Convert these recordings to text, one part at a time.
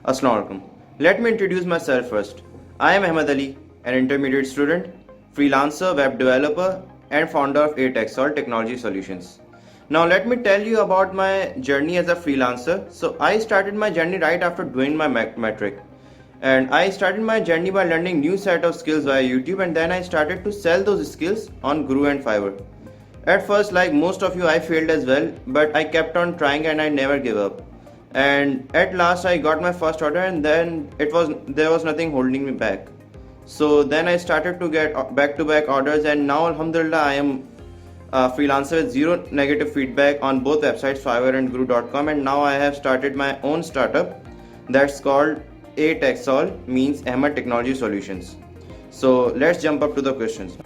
Assalamu alaikum. Let me introduce myself first. I am Ahmed Ali, an intermediate student, freelancer, web developer, and founder of ATechSol Technology Solutions. Now, let me tell you about my journey as a freelancer. So, I started my journey right after doing my metric, and I started my journey by learning new set of skills via YouTube, and then I started to sell those skills on Guru and Fiverr. At first, like most of you, I failed as well, but I kept on trying and I never gave up. And at last, I got my first order, and then there was nothing holding me back. So then I started to get back-to-back orders, and now Alhamdulillah, I am a freelancer with zero negative feedback on both websites, Fiverr and Guru.com. And now I have started my own startup that's called ATechSol, means Ahmed Technology Solutions. So let's jump up to the questions.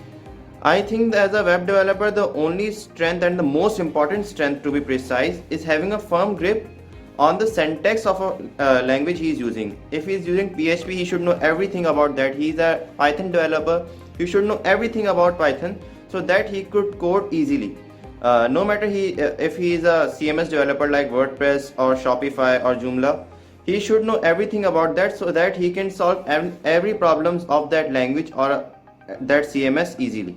I think that as a web developer, the only strength and the most important strength to be precise is having a firm grip on the syntax of a language he is using. If he is using PHP, he should know everything about that. He is a Python developer, he should know everything about Python so that he could code easily. No matter if he is a CMS developer like WordPress or Shopify or Joomla, he should know everything about that so that he can solve every problems of that language or that CMS easily.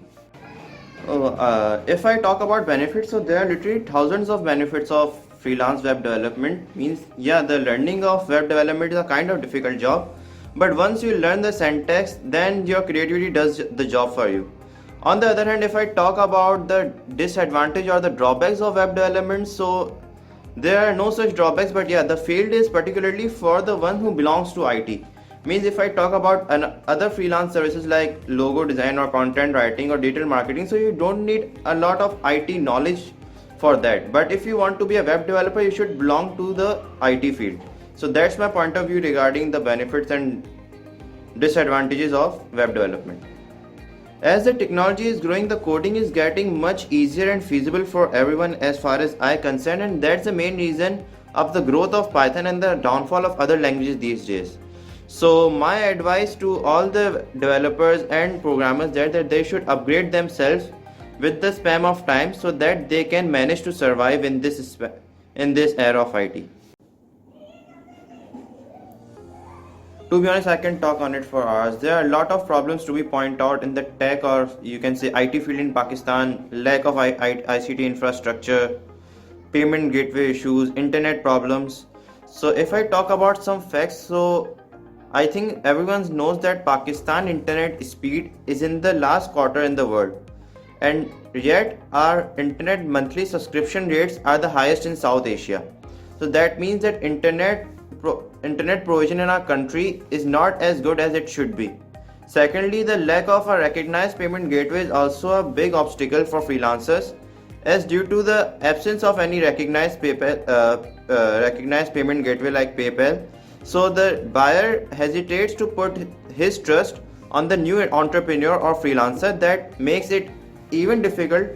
If I talk about benefits, so there are literally thousands of benefits of freelance web development. Means, yeah, the learning of web development is a kind of difficult job, but once you learn the syntax, then your creativity does the job for you. On the other hand, if I talk about the disadvantage or the drawbacks of web development, so there are no such drawbacks, but yeah, the field is particularly for the one who belongs to IT. Means, if I talk about other freelance services like logo design or content writing or digital marketing, so you don't need a lot of IT knowledge for that. But if you want to be a web developer, you should belong to the IT field. So that's my point of view regarding the benefits and disadvantages of web development. As the technology is growing, the coding is getting much easier and feasible for everyone as far as I concern, and that's the main reason of the growth of Python and the downfall of other languages these days. So my advice to all the developers and programmers that they should upgrade themselves with the span of time so that they can manage to survive in this era of IT. To be honest, I can talk on it for hours. There are a lot of problems to be pointed out in the tech or you can say IT field in Pakistan, lack of ICT infrastructure, payment gateway issues, internet problems. So if I talk about some facts, so I think everyone knows that Pakistan internet speed is in the last quarter in the world, and yet our internet monthly subscription rates are the highest in South Asia. So that means that internet provision in our country is not as good as it should be. Secondly, the lack of a recognized payment gateway is also a big obstacle for freelancers, as due to the absence of any recognized recognized payment gateway like PayPal, so the buyer hesitates to put his trust on the new entrepreneur or freelancer. That makes it even difficult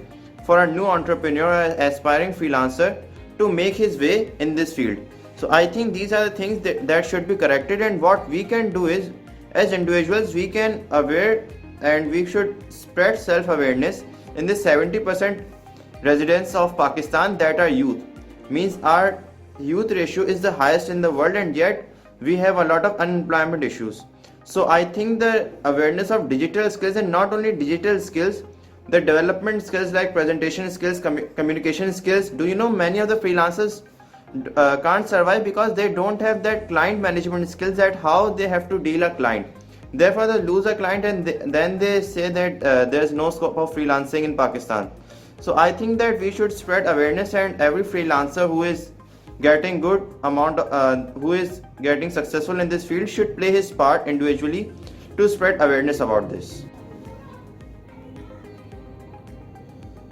for a new entrepreneur or aspiring freelancer to make his way in this field. So I think these are the things that should be corrected, and what we can do is, as individuals, we can aware and we should spread self-awareness in the 70% residents of Pakistan that are youth. Means our youth ratio is the highest in the world, and yet we have a lot of unemployment issues. So I think the awareness of digital skills, and not only digital skills, the development skills like presentation skills, communication skills. Do you know many of the freelancers can't survive because they don't have that client management skills, that how they have to deal a client. Therefore they lose a client, and then they say that there's no scope of freelancing in Pakistan. So I think that we should spread awareness, and every freelancer who is getting good amount who is getting successful in this field should play his part individually to spread awareness about this.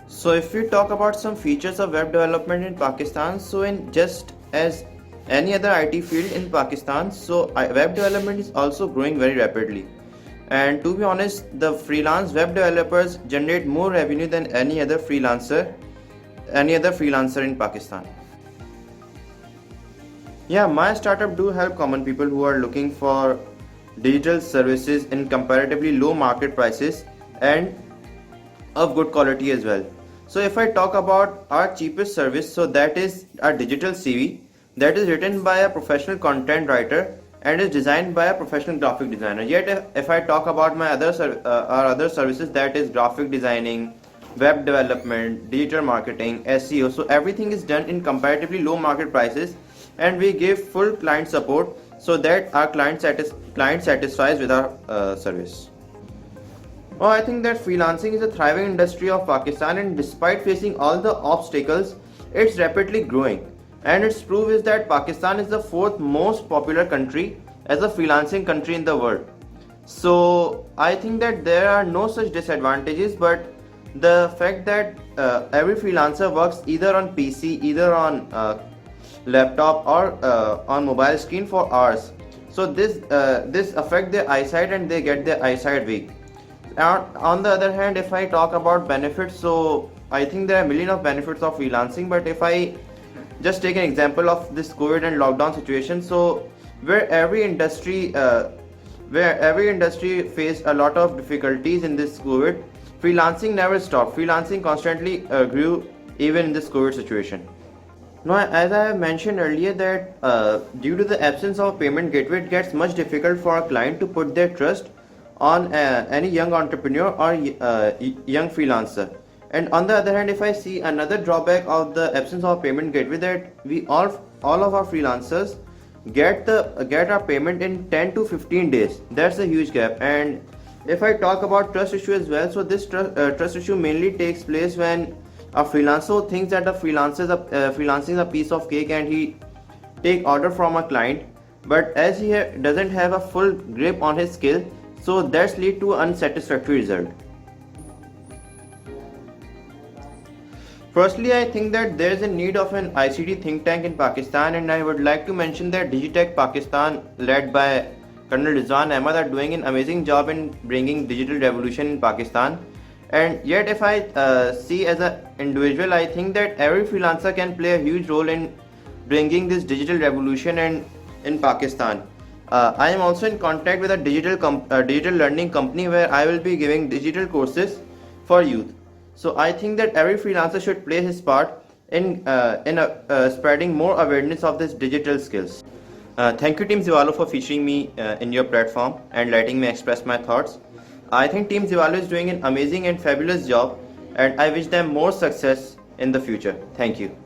So if we talk about some features of web development in Pakistan, so in just as any other IT field in Pakistan, so web development is also growing very rapidly. And to be honest, the freelance web developers generate more revenue than any other freelancer in Pakistan. Yeah, my startup do help common people who are looking for digital services in comparatively low market prices and of good quality as well. So if I talk about our cheapest service, so that is our digital CV. that is written by a professional content writer and is designed by a professional graphic designer. Yet, if I talk about my our other services, that is graphic designing, web development, digital marketing, SEO. So everything is done in comparatively low market prices, and we give full client support so that our client satisfies with our service. Well, I think that freelancing is a thriving industry of Pakistan, and despite facing all the obstacles, it's rapidly growing. And its proof is that Pakistan is the fourth most popular country as a freelancing country in the world. So I think that there are no such disadvantages, but the fact that every freelancer works either on PC, either on laptop, or on mobile screen for hours. So this affect their eyesight and they get their eyesight weak. On the other hand, if I talk about benefits, so I think there are a million of benefits of freelancing, but if I just take an example of this COVID and lockdown situation, so where every industry faced a lot of difficulties in this COVID, freelancing never stopped. Freelancing constantly grew even in this COVID situation. Now, as I have mentioned earlier, that due to the absence of a payment gateway, it gets much difficult for a client to put their trust on any young entrepreneur or young freelancer. And on the other hand, if I see another drawback of the absence of payment gateway, that we all of our freelancers get our payment in 10 to 15 days. That's a huge gap. And if I talk about trust issue as well, so this trust issue mainly takes place when a freelancer thinks that freelancing is a piece of cake and he take order from a client, but as he doesn't have a full grip on his skill, so that's lead to unsatisfactory result. Firstly, I think that there is a need of an ICT think tank in Pakistan, and I would like to mention that Digitech Pakistan, led by Colonel Rizwan Ahmad, are doing an amazing job in bringing digital revolution in Pakistan. And yet, if I see as an individual, I think that every freelancer can play a huge role in bringing this digital revolution in Pakistan. I am also in contact with a digital learning company where I will be giving digital courses for youth. So I think that every freelancer should play his part in spreading more awareness of this digital skills. Thank you, Team Zivalo, for featuring me in your platform and letting me express my thoughts. I think Team Zivalo is doing an amazing and fabulous job, and I wish them more success in the future. Thank you.